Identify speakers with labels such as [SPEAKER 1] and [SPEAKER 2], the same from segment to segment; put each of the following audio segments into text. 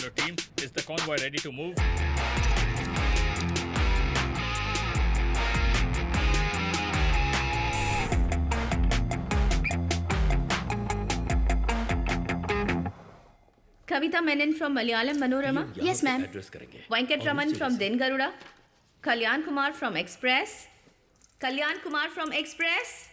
[SPEAKER 1] Apollo team. Is the convoy ready to move?
[SPEAKER 2] Kavita Menon from Malayalam Manorama.
[SPEAKER 3] Yes, ma'am.
[SPEAKER 4] Address करेंगे
[SPEAKER 2] Venkat Raman from Din Garuda. Kalyan Kumar from Express. Kalyan Kumar from Express.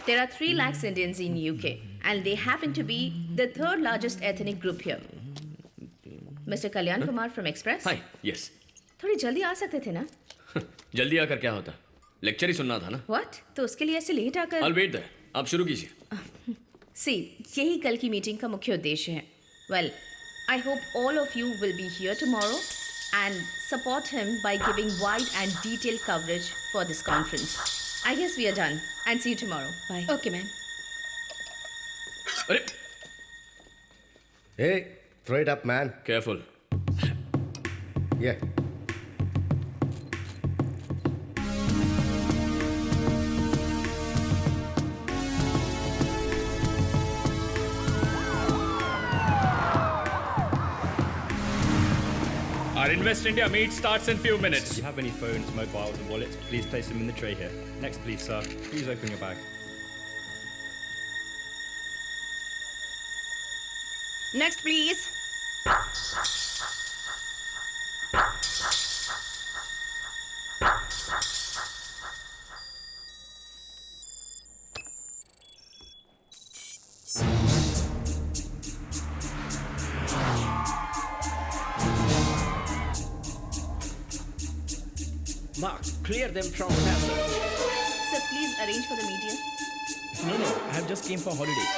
[SPEAKER 2] There are 3 lakhs Indians in UK and they happen to be the 3rd largest ethnic group here. Mr. Kalyan Kumar from Express.
[SPEAKER 4] Hi yes
[SPEAKER 2] थोड़ी जल्दी आ सकते थे ना?
[SPEAKER 4] जल्दी आकर क्या होता lecture ही सुनना था ना
[SPEAKER 2] What? तो उसके लिए ऐसे लेट आकर?
[SPEAKER 4] I'll wait there. आप शुरू कीजिए
[SPEAKER 2] See, यही कल की मीटिंग का मुख्य उद्देश्य है. Well, I hope all of you will be here tomorrow and support him by giving wide and detailed coverage for this conference. I guess we are done and see you tomorrow. Bye.
[SPEAKER 3] Okay, ma'am.
[SPEAKER 4] अरे
[SPEAKER 5] Hey, throw it up, man.
[SPEAKER 4] Careful
[SPEAKER 5] Yeah.
[SPEAKER 1] Our Invest India meet starts in few minutes.
[SPEAKER 6] If you have any phones, mobiles, and wallets, please place them in the tray here. Next, please, sir. Please open your bag.
[SPEAKER 2] Next, please.
[SPEAKER 4] Mark, clear them from passage.
[SPEAKER 2] Sir, please arrange for the media.
[SPEAKER 6] No, I have just came for holiday.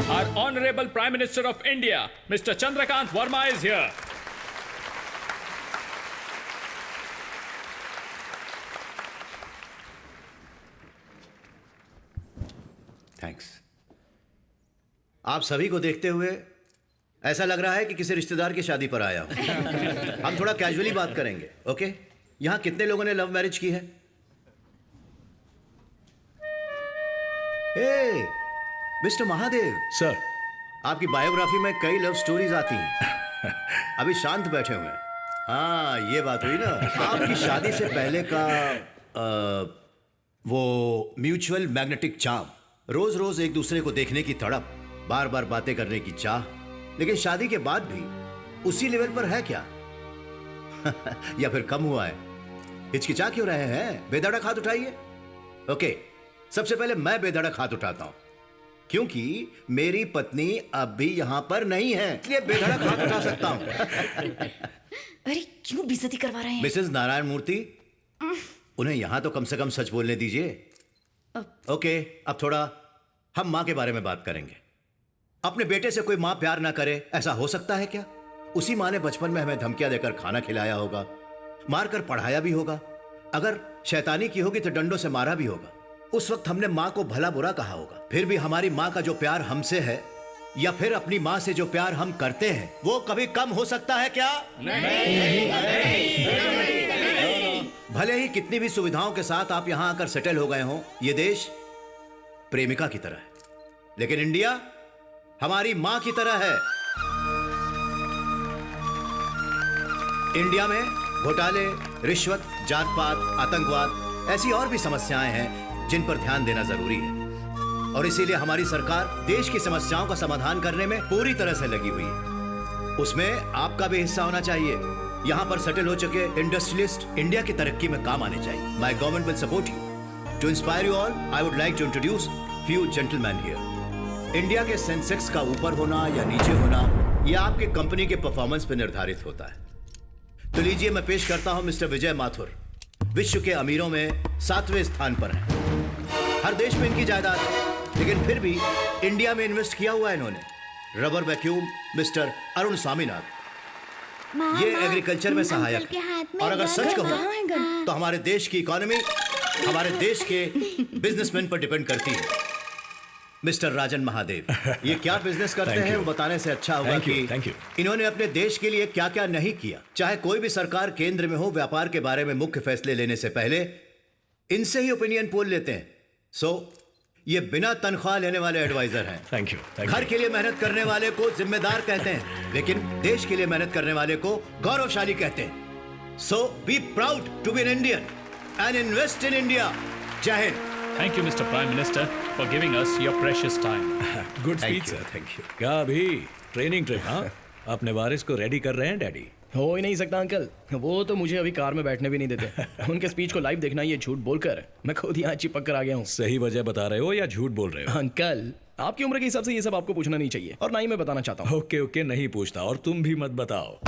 [SPEAKER 1] Our Honorable Prime Minister of India, Mr. Chandrakant Verma is here.
[SPEAKER 5] Thanks. आप सभी को देखते हुए ऐसा लग रहा है कि किसी रिश्तेदार की शादी पर आया हूं। हम थोड़ा कैजुअली बात करेंगे, ओके? यहां कितने लोगों ने लव मैरिज की है? हे, मिस्टर महादेव
[SPEAKER 7] सर
[SPEAKER 5] आपकी बायोग्राफी में कई लव स्टोरीज आती हैं। अभी शांत बैठे हुए हैं। हाँ, ये बात हुई ना। आपकी शादी से पहले का वो म्यूचुअल मैग्नेटिक चार्म, रोज रोज एक दूसरे को देखने की तड़प, बार बार बातें करने की चाह, लेकिन शादी के बाद भी उसी लेवल पर है क्या? या फिर कम हुआ है? हिचकिचा क्यों रहे हैं? बेधड़क हाथ उठाइए। ओके, सबसे पहले मैं बेधड़क हाथ उठाता हूं क्योंकि मेरी पत्नी अब भी यहां पर नहीं है, इसलिए बेधड़क हाथ उठा सकता हूं।
[SPEAKER 3] अरे क्यों बेइज्जती करवा रहे हैं?
[SPEAKER 5] मिसेस नारायण मूर्ति, उन्हें यहां तो कम से कम सच बोलने दीजिए। ओके, अब थोड़ा हम मां के बारे में बात करेंगे। अपने बेटे से कोई मां प्यार ना करे, ऐसा हो सकता है क्या? उसी मां ने बचपन में हमें धमकियां देकर खाना खिलाया होगा, मारकर पढ़ाया भी होगा, अगर शैतानी की होगी तो डंडों से मारा भी होगा। उस वक्त हमने मां को भला बुरा कहा होगा। फिर भी हमारी मां का जो प्यार हमसे है या फिर अपनी मां से जो प्यार हम करते हैं वो कभी कम हो सकता है क्या? भले ही कितनी भी सुविधाओं के साथ आप यहां आकर सेटल हो गए हों, ये देश प्रेमिका की तरह है, लेकिन इंडिया हमारी मां की तरह है। इंडिया में घोटाले, रिश्वत, जात पात, आतंकवाद, ऐसी और भी समस्याएं हैं जिन पर ध्यान देना जरूरी है, और इसीलिए हमारी सरकार देश की समस्याओं का समाधान करने में पूरी तरह से लगी हुई है। उसमें आपका भी हिस्सा होना चाहिए। यहां पर सेटल हो चुके इंडस्ट्रियलिस्ट इंडिया की तरक्की में काम आने चाहिए। My government will support you. To inspire you all, I would like to introduce few gentleman here. India के सेंसेक्स का ऊपर होना या नीचे होना यह आपके कंपनी के परफॉर्मेंस पर निर्धारित होता है। तो लीजिए, मैं पेश करता हूं मिस्टर विजय माथुर, विश्व के अमीरों में 7वें स्थान पर हैं। हर देश में इनकी जायदाद है, लेकिन फिर भी इंडिया में इन्वेस्ट किया हुआ है इन्होंने। Rubber vacuum mister Arun Swaminathan, ये एग्रीकल्चर में सहायक है, और अगर सच कहूं तो हमारे देश की इकोनॉमी हमारे देश के बिजनेसमैन पर डिपेंड करती है। मिस्टर राजन महादेव, ये क्या बिजनेस करते
[SPEAKER 7] Thank
[SPEAKER 5] हैं
[SPEAKER 7] you.
[SPEAKER 5] वो बताने से अच्छा होगा
[SPEAKER 7] Thank you,
[SPEAKER 5] कि
[SPEAKER 7] thank you.
[SPEAKER 5] इन्होंने अपने देश के लिए क्या क्या नहीं किया। चाहे कोई भी सरकार केंद्र में हो, व्यापार के बारे में मुख्य फैसले लेने से पहले इनसे ही ओपिनियन पोल लेते हैं। सो ये बिना तनख्वाह लेने वाले एडवाइजर हैं।
[SPEAKER 7] थैंक यू, थैंक
[SPEAKER 5] घर
[SPEAKER 7] यू।
[SPEAKER 5] के लिए मेहनत करने वाले को जिम्मेदार कहते हैं, लेकिन देश के लिए मेहनत करने वाले को गौरवशाली कहते हैं। So be proud to be an Indian and invest in India. जय हिंद।
[SPEAKER 1] Thank you, Mr. Prime Minister, for giving us your precious time.
[SPEAKER 7] Good
[SPEAKER 5] Thank
[SPEAKER 7] speech
[SPEAKER 5] you.
[SPEAKER 7] Sir, thank you. क्या अभी ट्रेनिंग ट्रिप? हाँ, अपने वारिस को ready कर रहे हैं डैडी।
[SPEAKER 8] हो ही नहीं सकता अंकल, वो तो मुझे अभी कार में बैठने भी नहीं देते। उनके स्पीच को लाइव देखना ये झूठ बोलकर मैं खुद यहाँ चिपक कर आ गया हूँ।
[SPEAKER 7] सही वजह बता रहे हो या झूठ बोल रहे हो?
[SPEAKER 8] अंकल, आपकी उम्र के हिसाब से ये सब आपको पूछना नहीं चाहिए और ना ही मैं बताना चाहता हूँ।
[SPEAKER 7] ओके ओके, नहीं पूछता और तुम भी मत बताओ।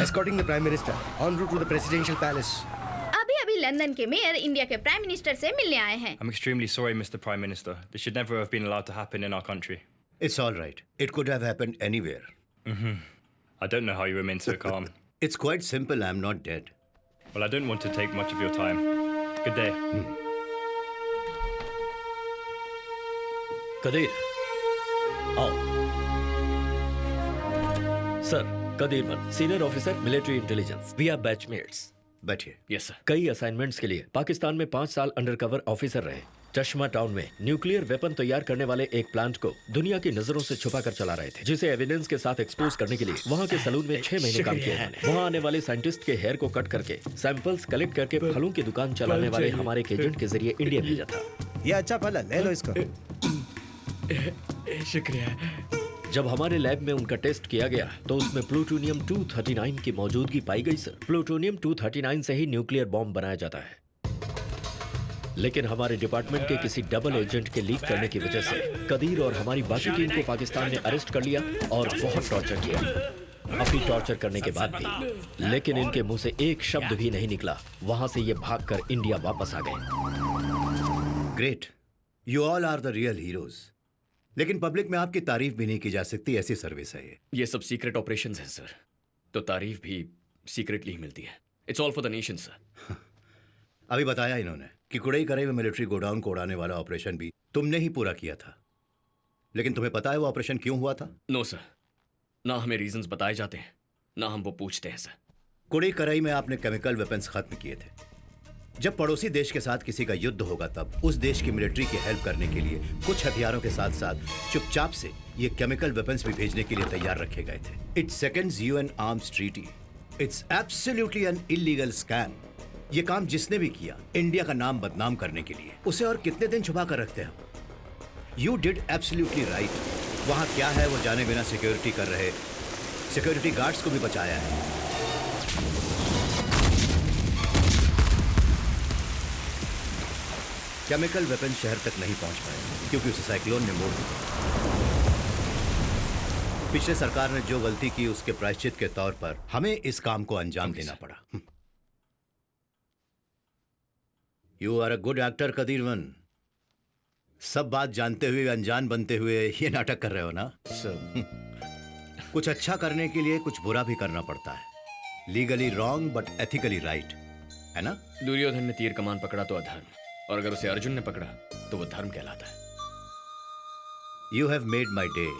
[SPEAKER 9] Escorting the Prime Minister en route to the Presidential Palace.
[SPEAKER 10] अभी अभी लंदन के मेयर इंडिया के प्राइम मिनिस्टर से मिलने आए हैं।
[SPEAKER 6] I'm extremely sorry, Mr. Prime Minister. This should never have been allowed to happen in our country.
[SPEAKER 5] It's all right. It could have happened anywhere.
[SPEAKER 6] I don't know how you remain so calm.
[SPEAKER 5] It's quite simple. I'm not dead.
[SPEAKER 6] Well, I don't want to take much of your time. Good day.
[SPEAKER 7] Kadir, आओ।
[SPEAKER 11] Sir, Kadir one, senior officer military intelligence. We are batchmates.
[SPEAKER 5] बैठिए।
[SPEAKER 11] Yes sir. कई assignments के लिए पाकिस्तान में 5 साल undercover officer रहे। चश्मा town में न्यूक्लियर वेपन तैयार करने वाले एक प्लांट को दुनिया की नजरों से छुपा कर चला रहे थे, जिसे एविडेंस के साथ एक्सपोज करने के लिए वहाँ के सलून में 6 महीने काम किया है। वहाँ आने वाले साइंटिस्ट के हेयर को कट करके सैंपल्स कलेक्ट करके फलों की दुकान चलाने वाले हमारे एक एजेंट के जरिए इंडिया भेजा था।
[SPEAKER 9] ये अच्छा फल है, ले लो इसको।
[SPEAKER 11] शुक्रिया। जब हमारे लैब में उनका टेस्ट किया गया तो उसमें प्लूटोनियम 239 की मौजूदगी पाई गई सर। प्लूटोनियम 239 से ही न्यूक्लियर बॉम्ब बनाया जाता है, लेकिन हमारे डिपार्टमेंट के किसी डबल एजेंट के लीक करने की वजह से कदीर और हमारी बाकी टीम को पाकिस्तान ने अरेस्ट कर लिया और बहुत टॉर्चर किया। काफी टॉर्चर करने के बाद भी लेकिन इनके मुंह से एक शब्द भी नहीं निकला। वहां से ये भागकर इंडिया वापस आ गए।
[SPEAKER 5] Great, you all are the real heroes. लेकिन पब्लिक में आपकी तारीफ भी नहीं की जा सकती, ऐसी सर्विस है
[SPEAKER 4] ये सब सीक्रेट ऑपरेशंस हैं सर, तो तारीफ भी सीक्रेटली ही मिलती है। It's all for the nation sir.
[SPEAKER 5] अभी बताया इन्होंने कि कुड़ई करे में मिलिट्री गोडाउन को उड़ाने वाला ऑपरेशन भी तुमने ही पूरा किया था, लेकिन तुम्हें पता है वो ऑपरेशन क्यों हुआ था?
[SPEAKER 4] नो सर, ना हमें रीजंस बताए जाते हैं ना हम वो पूछते हैं सर।
[SPEAKER 5] कुड़ई करई में आपने केमिकल वेपन्स खत्म किए थे। जब पड़ोसी देश के साथ किसी का युद्ध होगा तब उस देश की मिलिट्री की हेल्प करने के लिए कुछ हथियारों के साथ साथ चुपचाप से ये केमिकल वेपन्स भी भेजने के लिए तैयार रखे गए थे। It seconds UN arms treaty. It's absolutely an illegal scam. ये काम जिसने भी किया इंडिया का नाम बदनाम करने के लिए, उसे और कितने दिन छुपा कर रखते हैं? You did absolutely right. वहां क्या है वो जाने बिना सिक्योरिटी कर रहे सिक्योरिटी गार्ड्स को भी बचाया है। केमिकल वेपन शहर तक नहीं पहुंच पाए क्योंकि उसे साइक्लोन ने मोड़ दिया। पिछले सरकार ने जो गलती की उसके प्रायश्चित के तौर पर हमें इस काम को अंजाम देना पड़ा। You are a good actor Kadir one. सब बात जानते हुए अनजान बनते हुए ये नाटक कर रहे हो ना? कुछ अच्छा करने के लिए कुछ बुरा भी करना पड़ता है। Legally wrong but ethically right, है ना?
[SPEAKER 4] दुर्योधन ने तीर कमान पकड़ा तो अधर्म, और अगर उसे अर्जुन ने पकड़ा तो वो धर्म कहलाता है।
[SPEAKER 5] You have made my day.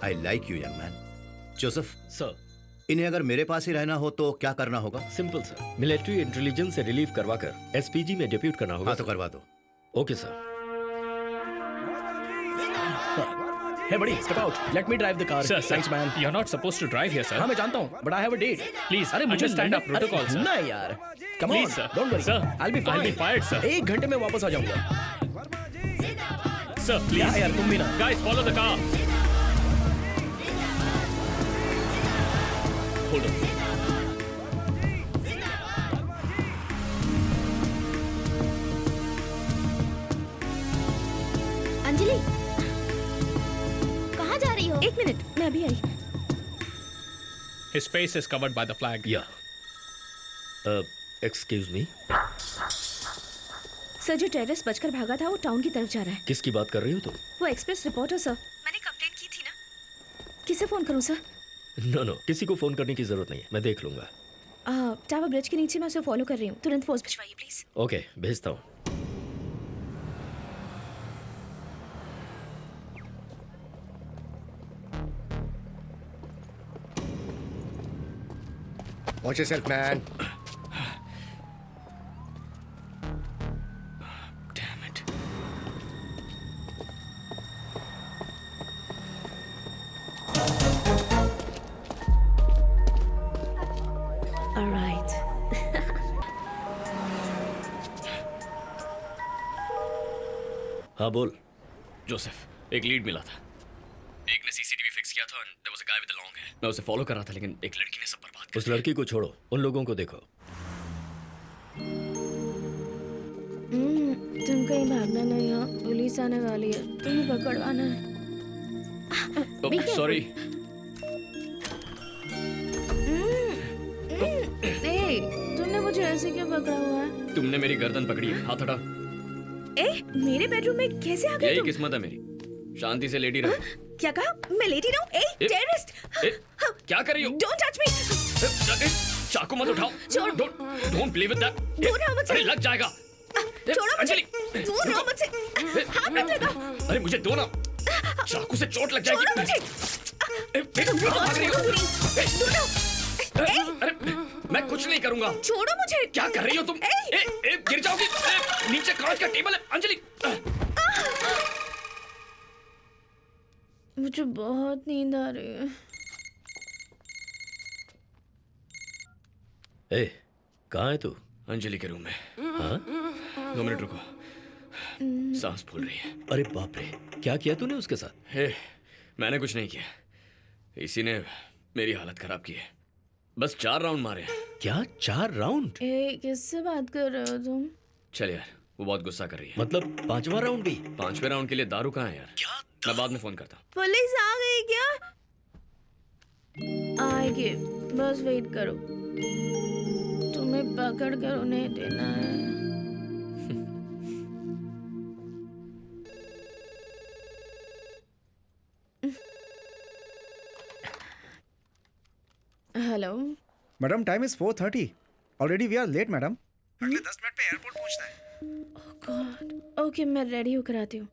[SPEAKER 5] I like you, young man. Joseph,
[SPEAKER 11] sir
[SPEAKER 5] इन्हें अगर मेरे पास ही रहना हो तो क्या करना होगा?
[SPEAKER 11] सिंपल सर, मिलिट्री इंटेलिजेंस से रिलीव करवाकर एसपीजी में डिप्यूट करना होगा।
[SPEAKER 5] हाँ तो करवा दो।
[SPEAKER 11] Okay sir.
[SPEAKER 8] Hey buddy, step out. Let me drive the car.
[SPEAKER 1] Sir,
[SPEAKER 8] Thanks man.
[SPEAKER 1] You're not supposed to drive here, sir.
[SPEAKER 8] हाँ मैं जानता हूँ, but I have a date.
[SPEAKER 1] Please,
[SPEAKER 8] अरे मुझे
[SPEAKER 1] understand our
[SPEAKER 8] London-
[SPEAKER 1] protocol, sir.
[SPEAKER 8] नहीं यार. Come
[SPEAKER 1] Please,
[SPEAKER 8] on,
[SPEAKER 1] sir.
[SPEAKER 8] don't worry.
[SPEAKER 1] Sir,
[SPEAKER 8] I'll be fine.
[SPEAKER 1] I'll be fired, sir.
[SPEAKER 8] 1 घंटे में वापस आ जाऊंगा.
[SPEAKER 1] Sir, please.
[SPEAKER 8] क्या यार तुम भी ना.
[SPEAKER 1] Guys, follow the car. Hold on.
[SPEAKER 10] Anjali, कहाँ जा रही हो?
[SPEAKER 2] 1 मिनट, मैं अभी आई।
[SPEAKER 1] His face is covered by the flag.
[SPEAKER 11] या एक्सक्यूज मी,
[SPEAKER 2] सर जो टेररिस्ट बचकर भागा था वो टाउन की तरफ जा रहा है।
[SPEAKER 11] किसकी बात कर रही हो तुम?
[SPEAKER 2] वो एक्सप्रेस रिपोर्टर सर। मैंने कंप्लेंट की थी ना। किसे फोन करूं सर?
[SPEAKER 11] नो किसी को फोन करने की जरूरत नहीं है, मैं देख लूंगा।
[SPEAKER 2] टावर ब्रिज के नीचे मैं उसे फॉलो कर रही हूँ। तुरंत फोर्स भिजवाइए प्लीज।
[SPEAKER 11] ओके, भेजता हूँ।
[SPEAKER 9] Watch yourself, man.
[SPEAKER 11] Damn it.
[SPEAKER 2] All right.
[SPEAKER 11] हाँ बोल।
[SPEAKER 4] जोसेफ, एक लीड मिला था। एक ने सीसीटीवी फिक्स किया था, and there was a guy with a long hair. मैं उसे फॉलो कर रहा था, लेकिन एक लड़की ने सब बर्बाद कर
[SPEAKER 11] उस लड़की को छोड़ो, उन लोगों को देखो।
[SPEAKER 2] तुम कहीं भागना नहीं हो, पुलिस आने वाली है, तुम्हें पकड़वाना है।
[SPEAKER 4] दिया। सॉरी।
[SPEAKER 2] तुमने मुझे ऐसे क्यों पकड़ा हुआ है?
[SPEAKER 4] तुमने मेरी गर्दन पकड़ी है, हाथ हटा।
[SPEAKER 2] मेरे बेडरूम में कैसे आ गए
[SPEAKER 4] यही
[SPEAKER 2] तुम?
[SPEAKER 4] किस्मत है मेरी। शांति से लेटी रहो।
[SPEAKER 2] क्या कहा? मैं लेटी रहूं? टेररिस्ट!
[SPEAKER 4] क्या कर रही हो?
[SPEAKER 2] Don't touch me!
[SPEAKER 4] चाकू मत उठाओ।
[SPEAKER 2] छोड़।
[SPEAKER 4] Don't play with that.
[SPEAKER 2] दूर रहो मुझसे।
[SPEAKER 4] अरे लग जाएगा।
[SPEAKER 2] छोड़ो मुझे।
[SPEAKER 4] अंजलि,
[SPEAKER 2] दूर रहो मुझसे। हाथ मत लगाओ।
[SPEAKER 4] अरे मुझे दो ना। चाकू से चोट लग जाएगी।
[SPEAKER 2] छोड़ो मुझे।
[SPEAKER 4] कहाँ भाग रही हो?
[SPEAKER 2] दूर रहो।
[SPEAKER 4] अरे मैं कुछ नहीं करूंगा।
[SPEAKER 2] छोड़ो मुझे।
[SPEAKER 4] क्या कर रही हो तुम? गिर जाओगी। नीचे कांच का टेबल है। अंजलि,
[SPEAKER 2] मुझे बहुत नींद आ रही है।
[SPEAKER 11] ए, कहाँ है तू?
[SPEAKER 4] अंजलि के रूम में।
[SPEAKER 11] हाँ?
[SPEAKER 4] 2 मिनट रुको, सांस फूल रही है।
[SPEAKER 11] अरे बाप रे, क्या किया तूने उसके साथ?
[SPEAKER 4] मैंने कुछ नहीं किया, इसी ने मेरी हालत खराब की है। बस 4 राउंड मारे हैं।
[SPEAKER 11] क्या 4 राउंड?
[SPEAKER 2] किससे बात कर रहे हो तुम?
[SPEAKER 4] चल यार, वो बहुत गुस्सा कर रही है।
[SPEAKER 11] मतलब 5वां राउंड भी?
[SPEAKER 4] 5वें राउंड के लिए दारू कहाँ है यार?
[SPEAKER 11] क्या?
[SPEAKER 4] मैं बाद में फोन करता हूँ।
[SPEAKER 2] पुलिस आ गई क्या? आएगी, बस वेट करो। तुम्हें पकड़ कर उन्हें देना है। Hello
[SPEAKER 12] madam, time is 4:30. Already we are late madam. अगले 10 मिनट में एयरपोर्ट पहुंचना है.
[SPEAKER 2] Oh god. ओके, मैं रेडी होकर आती हूँ.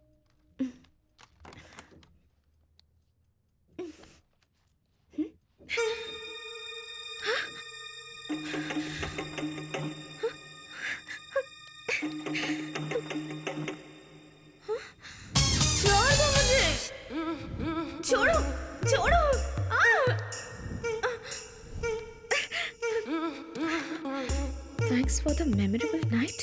[SPEAKER 2] छोड़ दो मुझे. छोड़ो, छोड़ो. Thanks for the memorable night.